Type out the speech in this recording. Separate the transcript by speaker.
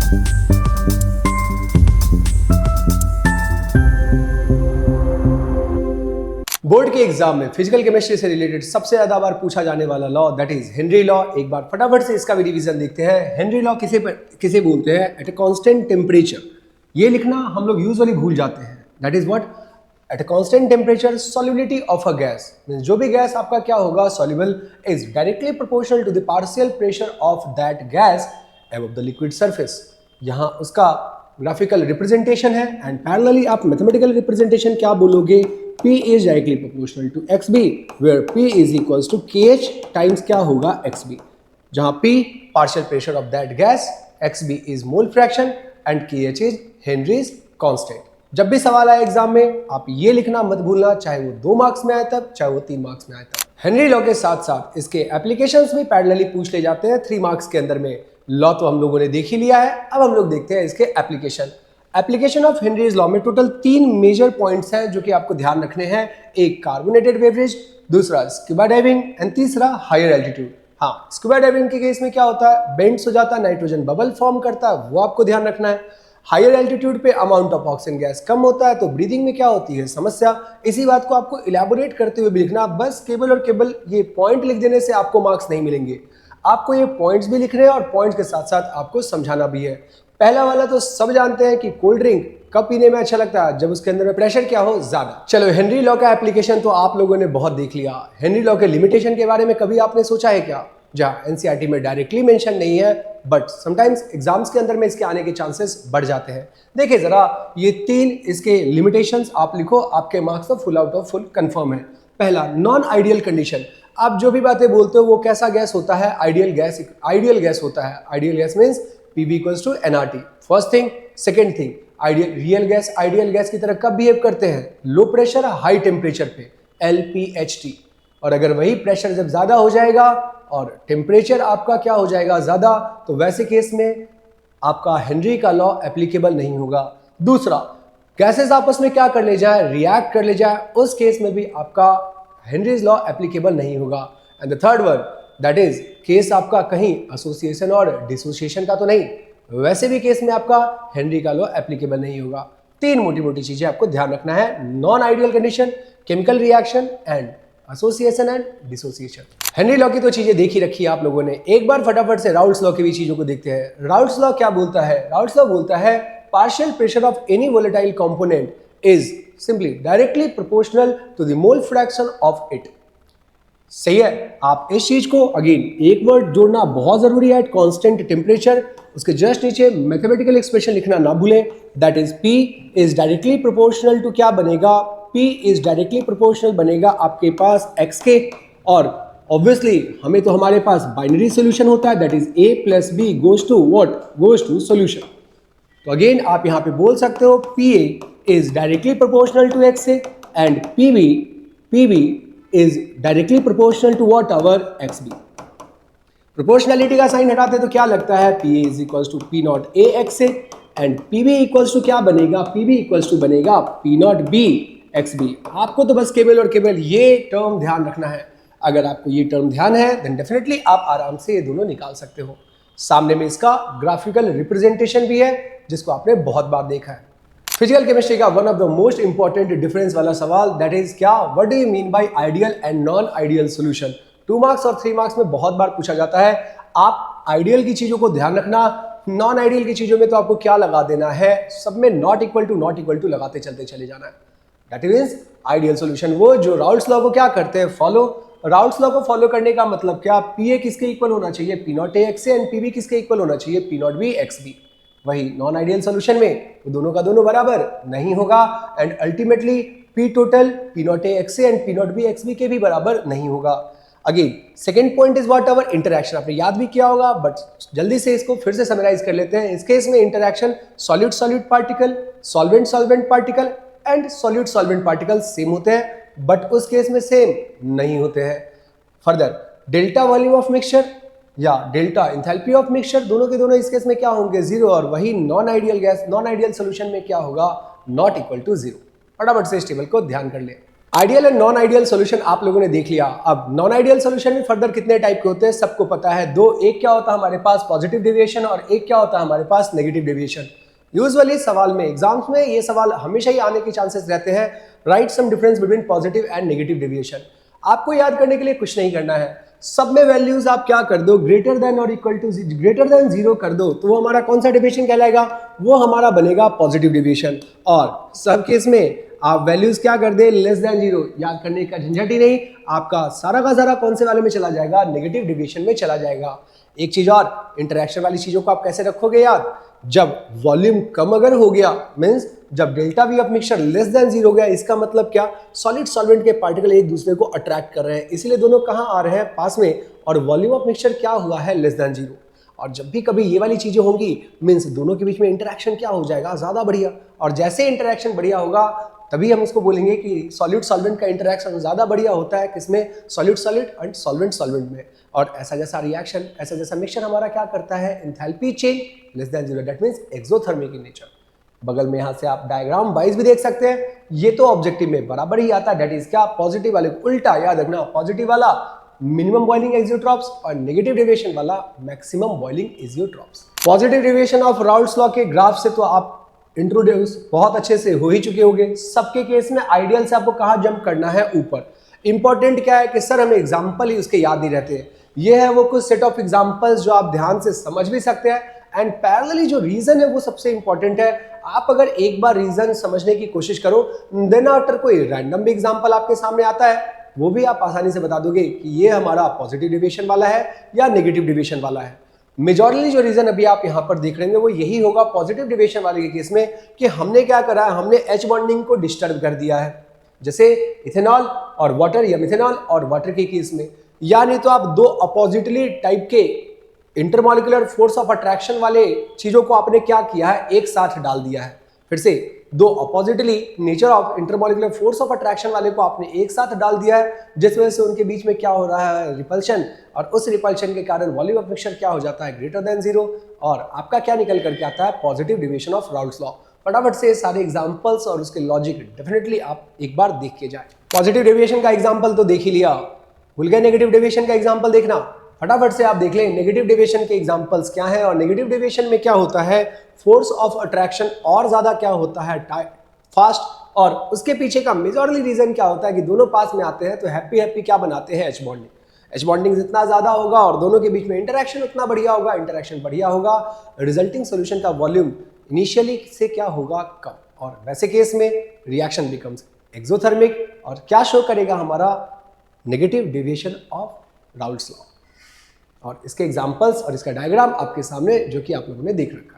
Speaker 1: Board के exam में physical chemistry से रिलेटेड सबसे ज्यादा बार पूछा जाने वाला law that is Henry law. एक बार फटाफट से इसका भी रिवीजन देखते हैं। हेनरी लॉ किसे बोलते हैं? At a constant temperature. ये लिखना हम लोग यूजुअली भूल जाते हैं। That is what? At a constant temperature solubility of a gas, जो भी गैस आपका क्या होगा soluble, is directly proportional to the partial pressure of that gas above the liquid surface. यहाँ उसका ग्राफिकल रिप्रेजेंटेशन है एंड पैरेलली आप mathematical representation क्या बोलोगे? P is directly proportional to XB, where P is equals to KH times क्या होगा XB, जहाँ P partial pressure of that gas, XB is mole fraction and KH is Henry's constant। जब भी सवाल आए exam में आप ये लिखना मत भूलना, चाहे वो 2 मार्क्स में आए तब, चाहे वो 3 मार्क्स में आए तब। हेनरी लॉ के साथ साथ इसके एप्लीकेशंस भी पैरेलली पूछ ले जाते हैं 3 मार्क्स के अंदर में। लॉ तो हम लोगों ने देख ही लिया है, अब हम लोग देखते हैं इसके application. Application of Henry's law में टोटल 3 मेजर पॉइंट्स हैं जो कि आपको ध्यान रखने हैं। एक कार्बोनेटेड बेवरेज, दूसरा स्कूबा डाइविंग एंड तीसरा हायर एल्टीट्यूड। हाँ, स्कूबा डाइविंग के केस में क्या होता है? बेंड्स हो जाता है, नाइट्रोजन बबल फॉर्म करता है, वो आपको ध्यान रखना है। हायर एल्टीट्यूड पे अमाउंट ऑफ ऑक्सीजन गैस कम होता है तो ब्रीदिंग में क्या होती है समस्या। इसी बात को आपको इलेबोरेट करते हुए भी लिखना। बस केवल और केवल ये पॉइंट लिख देने से आपको मार्क्स नहीं मिलेंगे, आपको ये पॉइंट्स भी लिखने हैं और पॉइंट्स के साथ साथ आपको समझाना भी है। पहला वाला तो सब जानते हैं कि कोल्ड ड्रिंक कब पीने में अच्छा लगता है? जब उसके अंदर में प्रेशर क्या हो? ज्यादा। चलो, हेनरी लॉ का एप्लीकेशन तो आप लोगों ने बहुत देख लिया। हेनरी लॉ के लिमिटेशन के बारे में कभी आपने सोचा है क्या? जहाँ एनसीईआरटी में डायरेक्टली मेंशन नहीं है, बट समटाइम्स एग्जाम्स के अंदर में इसके आने के चांसेस बढ़ जाते हैं। देखिए जरा, ये 3 इसके लिमिटेशंस आप लिखो, आपके मार्क्स तो full out of full confirm है। पहला, नॉन आइडियल कंडीशन। आप जो भी बातें बोलते हो वो कैसा गैस होता है? आइडियल गैस होता है। Ideal gas means PV equals to nRT। First thing. Second thing, ideal gas की तरह कब बिहेव करते हैं? लो प्रेशर हाई टेम्परेचर पे, LPHT। और अगर वही प्रेशर जब ज्यादा हो जाएगा और टेम्परेचर आपका क्या हो जाएगा ज्यादा, तो वैसे केस में आपका हेनरी का लॉ एप्लीकेबल नहीं होगा। दूसरा, गैसेस आपस में क्या कर ले जाए? रिएक्ट कर ले जाए, उस केस में भी आपका हेनरीज लॉ एप्लीकेबल नहीं होगा। And the third one, that is case आपका कहीं एसोसिएशन और डिसोसिएशन का तो नहीं, वैसे भी केस में आपका हेनरी का लॉ एप्लीकेबल नहीं होगा। 3 मोटी मोटी चीजें आपको ध्यान रखना है: non ideal condition, chemical reaction and association and dissociation. Henry law की तो चीजें देखी रखी है आप लोगों ने। एक बार फटाफट से राउल्ट्स लॉ की भी चीजों को देखते हैं। राउल्ट्स लॉ क्या बोलता है? राउल्ट्स लॉ बोलता है partial pressure of any volatile component is simply directly proportional to the mole fraction of it. सही है। आप इस चीज को अगेन एक वर्ड जोड़ना बहुत जरूरी है, एट कांस्टेंट टेम्परेचर। उसके जस्ट नीचे मैथमेटिकल एक्सप्रेशन लिखना ना भूलें, that is P is directly proportional to क्या बनेगा? P इज डायरेक्टली प्रोपोर्शनल बनेगा आपके पास x के, और ऑब्वियसली हमें तो हमारे पास बाइनरी सोल्यूशन होता है, that is A plus B goes to what? Goes to solution. तो अगेन आप यहाँ पे बोल सकते हो PA is directly proportional to x से and PB is directly proportional to what? Our XB। Proportionality का साइन हटाते तो क्या लगता है? PA is equals to P naught A X से एंड PB equals to क्या बनेगा? PB equals to बनेगा P naught B XB। आपको तो बस केवल और केवल ये टर्म ध्यान रखना है। अगर आपको ये टर्म ध्यान है देन डेफिनेटली आप आराम से ये दोनों निकाल सकते हो। सामने में इसका ग्राफिकल रिप्रेजेंटेशन भी है जिसको आपने बहुत बार देखा है। फिजिकल केमिस्ट्री का one of the most important difference वाला सवाल, दैट इज क्या? What do you mean by ideal and non ideal solution? 2 marks और 3 मार्क्स में बहुत बार पूछा जाता है। आप आइडियल की चीजों को ध्यान रखना, नॉन आइडियल की चीजों में तो आपको क्या लगा देना है? सब में नॉट इक्वल टू लगाते चलते चले जाना है। दैट मींस आइडियल सॉल्यूशन वो जो राउल्ट्स लॉ को क्या करते हैं? फॉलो। राउल्ट्स लॉ को फॉलो करने का मतलब क्या? PA किसके इक्वल होना चाहिए? P naught A X से, एंड PB किसके इक्वल होना चाहिए? P naught B XB। वही नॉन आइडियल सॉल्यूशन में तो दोनों का दोनों बराबर नहीं होगा and ultimately P total P naught A X से and P naught B XB के भी बराबर नहीं होगा। Again second point is what? Our interaction. आपने याद भी किया होगा बट जल्दी से इसको फिर से समराइज कर लेते हैं। इस केस में interaction solid solid particle, solvent solvent particle and solid solvent particle same होते हैं, बट उस केस में सेम नहीं होते हैं। Further, delta volume of mixture या डेल्टा इंथैल्पी ऑफ मिक्सचर, दोनों के दोनों इस केस में क्या होंगे? 0। और वही नॉन आइडियल सोल्यूशन में क्या होगा? Not equal to 0। फटाफट से इस टेबल को ध्यान कर ले। Ideal and non ideal solution आप लोगों ने देख लिया। अब नॉन आइडियल सॉल्यूशन में फर्दर कितने टाइप के होते हैं सबको पता है, दो। एक क्या होता है हमारे पास पॉजिटिव डेविएशन और एक क्या होता है हमारे पास नेगेटिव डेविएशन। यूजुअली सवाल में, एग्जाम्स में ये सवाल हमेशा ही आने के चांसेस रहते हैं, right some difference between positive and negative deviation. आपको याद करने के लिए कुछ नहीं करना है, सब में वैल्यूज आप क्या कर दो, ग्रेटर देन और इक्वल टू ग्रेटर देन 0 कर दो, तो वो हमारा कौन सा डेविएशन कहलाएगा, वो हमारा बनेगा पॉजिटिव डेविएशन। और सब केस में आप वैल्यूज क्या कर दे, लेस देन 0, याद करने का झंझट ही नहीं, आपका सारा का सारा कौन से वाले में चला जाएगा, नेगेटिव डेविएशन में चला जाएगा। एक चीज और, इंटरेक्शन वाली चीजों को आप कैसे रखोगे याद, जब वॉल्यूम कम अगर हो गया, मींस जब delta we of mixture less than 0 हो गया, इसका मतलब क्या, सॉलिड सॉल्वेंट के पार्टिकल एक दूसरे को अट्रैक्ट कर रहे हैं, इसलिए दोनों कहां आ रहे हैं, पास में, और वॉल्यूम ऑफ मिक्सचर क्या हुआ है, लेस देन 0। और जब भी कभी ये वाली चीजें होंगी, मींस दोनों के बीच में इंटरेक्शन क्या हो जाएगा, ज्यादा बढ़िया। और जैसे इंटरेक्शन बढ़िया होगा तभी हम उसको बोलेंगे कि सॉलिड सॉल्वेंट का इंटरेक्शन ज्यादा बढ़िया होता है, किसमें, solid solid and solvent solvent में। और ऐसा जैसा रिएक्शन, ऐसा जैसा मिक्सचर हमारा क्या करता है, enthalpy change less than 0, that means exothermic in nature. बगल में यहां से आप डायग्राम वाइज भी देख सकते हैं, ये तो ऑब्जेक्टिव में बराबर ही आता है, दैट इज क्या, पॉजिटिव वाले को उल्टा याद रखना, पॉजिटिव वाला मिनिमम बॉइलिंग एक्जियोट्रॉप्स और नेगेटिव डेविएशन वाला maximum boiling azeotropes. Positive deviation of Raoult's law के ग्राफ से तो आप इंट्रोड्यूस बहुत अच्छे से हो ही चुके होंगे। सबके केस में आइडियल से आपको कहां जंप करना है, ऊपर। इंपॉर्टेंट क्या है कि सर हमें एग्जाम्पल ही उसके याद नहीं रहते हैं, ये है वो कुछ सेट ऑफ एग्जाम्पल्स जो आप ध्यान से समझ भी सकते हैं, एंड पैरेलली जो रीजन है वो सबसे इंपॉर्टेंट है। आप अगर एक बार रीजन समझने की कोशिश करो, देन आफ्टर कोई रैंडम भी एग्जाम्पल आपके सामने आता है, वो भी आप आसानी से बता दोगे कि ये हमारा पॉजिटिव डेविएशन वाला है या नेगेटिव डेविएशन वाला है। मेजॉरिटी जो रीजन अभी आप यहां पर देख रहे हैं वो यही होगा पॉजिटिव डेविएशन वाले के केस में, कि हमने क्या करा है, हमने एच बॉन्डिंग को डिस्टर्ब कर दिया है, जैसे इथेनॉल और वाटर या मिथेनॉल और वाटर के केस में। या नहीं तो आप दो अपोजिटली टाइप के इंटरमॉलिक्यूलर फोर्स ऑफ अट्रैक्शन वाले चीजों को आपने क्या किया है, एक साथ डाल दिया है। फिर से दो oppositely nature of intermolecular force of attraction वाले को आपने एक साथ डाल दिया है, जिस वजह से उनके बीच में क्या हो रहा है, रिपल्शन, और उस रिपल्शन के कारण वॉल्यूम ऑफ मिक्सचर क्या हो जाता है, ग्रेटर देन 0, और आपका क्या निकल करके आता है, positive deviation of Raoult's law. फटाफट से सारे एग्जांपल्स और उसके लॉजिक डेफिनेटली आप एक बार देख के जाए। पॉजिटिव डेविएशन का एग्जांपल तो देख ही लिया, भूल गए नेगेटिव डेविएशन का एग्जांपल देखना, फटाफट से आप देख लें नेगेटिव डेविएशन के एग्जांपल्स क्या हैं। और नेगेटिव डेविएशन में क्या होता है, फोर्स ऑफ अट्रैक्शन और ज्यादा क्या होता है, फास्ट, और उसके पीछे का मेजॉरिटी रीजन क्या होता है कि दोनों पास में आते हैं तो हैप्पी हैप्पी क्या बनाते हैं, एच बॉन्डिंग। एच बॉन्डिंग जितना ज्यादा होगा और दोनों के बीच में इंटरेक्शन उतना बढ़िया होगा, इंटरेक्शन बढ़िया होगा, रिजल्टिंग सोल्यूशन का वॉल्यूम इनिशियली से क्या होगा, कम, और वैसे केस में रिएक्शन बिकम्स एक्सोथर्मिक, और क्या शो करेगा हमारा, negative deviation of Raoult's law. और इसके एग्जांपल्स और इसका डायग्राम आपके सामने जो कि आप लोगों ने देख रखा है।